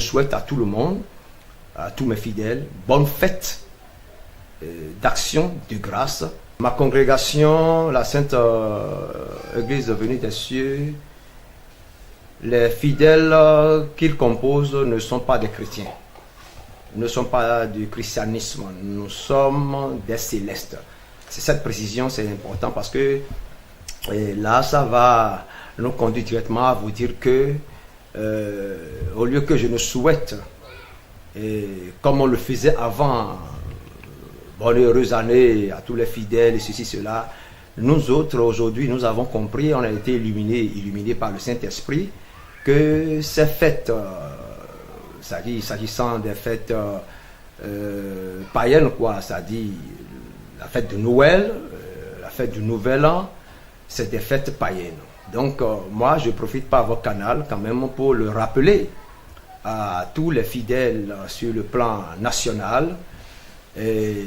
souhaite à tout le monde, à tous mes fidèles, bonne fête d'action, de grâce. Ma congrégation, la Sainte Église venue des cieux, les fidèles qu'ils composent ne sont pas des chrétiens, ne sont pas du christianisme, nous sommes des célestes. C'est cette précision, c'est important parce que là, ça va nous conduire directement à vous dire que au lieu que je ne souhaite, comme on le faisait avant, bonne et heureuse année à tous les fidèles et ceci, cela, nous autres aujourd'hui, nous avons compris, on a été illuminés par le Saint-Esprit, que ces fêtes, s'agissant des fêtes païennes, quoi, c'est-à-dire la fête de Noël, la fête du Nouvel An, c'est des fêtes païennes. Donc, moi, je profite par votre canal quand même pour le rappeler à tous les fidèles sur le plan national et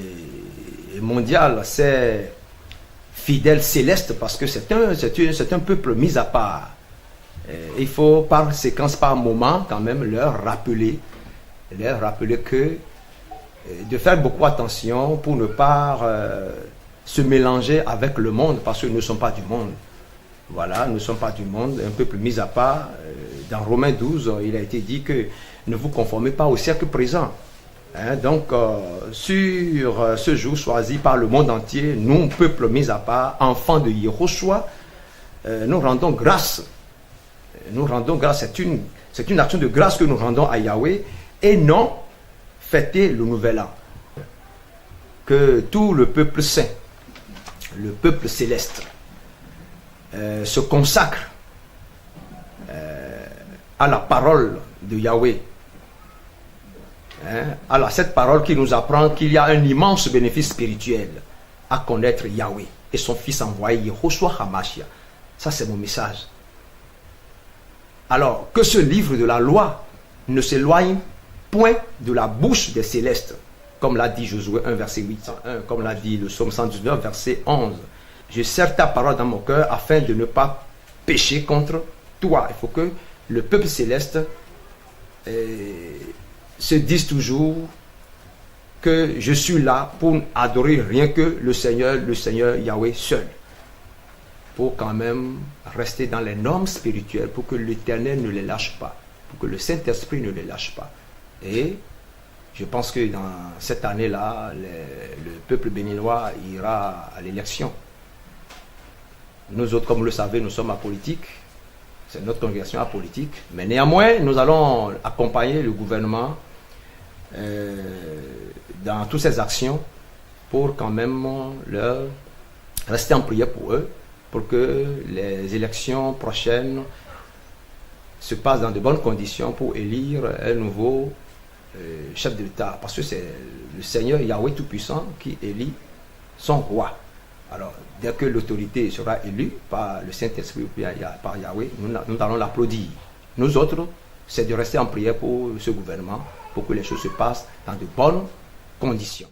mondial. C'est fidèles célestes parce que c'est un peuple mis à part. Il faut par séquence, par moment, quand même leur rappeler que de faire beaucoup attention pour ne pas se mélanger avec le monde parce que nous ne sommes pas du monde. Voilà, nous ne sommes pas du monde, un peuple mis à part. Dans Romains 12, il a été dit que ne vous conformez pas au siècle présent. Donc, sur ce jour choisi par le monde entier, nous, peuple mis à part, enfants de Yehoshua, nous rendons grâce. Nous rendons grâce, c'est une action de grâce que nous rendons à Yahweh et non fêter le nouvel an. Que tout le peuple saint, le peuple céleste, se consacre à la parole de Yahweh. À cette parole qui nous apprend qu'il y a un immense bénéfice spirituel à connaître Yahweh et son fils envoyé, Yehoshua HaMashiach. Ça, c'est mon message. Alors, que ce livre de la loi ne s'éloigne point de la bouche des célestes, comme l'a dit Josué 1, verset 801, comme l'a dit le psaume 119, verset 11. Je serre ta parole dans mon cœur afin de ne pas pécher contre toi. Il faut que le peuple céleste se dise toujours que je suis là pour adorer rien que le Seigneur Yahweh seul. Pour quand même rester dans les normes spirituelles, pour que l'Éternel ne les lâche pas, pour que le Saint-Esprit ne les lâche pas. Et je pense que dans cette année-là, le peuple béninois ira à l'élection. Nous autres, comme vous le savez, nous sommes apolitiques. C'est notre congrégation apolitique. Mais néanmoins, nous allons accompagner le gouvernement dans toutes ces actions pour quand même leur rester en prière pour eux, pour que les élections prochaines se passent dans de bonnes conditions pour élire un nouveau chef de l'État. Parce que c'est le Seigneur Yahweh Tout-Puissant qui élit son roi. Alors, dès que l'autorité sera élue par le Saint-Esprit, par Yahweh, nous allons l'applaudir. Nous autres, c'est de rester en prière pour ce gouvernement, pour que les choses se passent dans de bonnes conditions.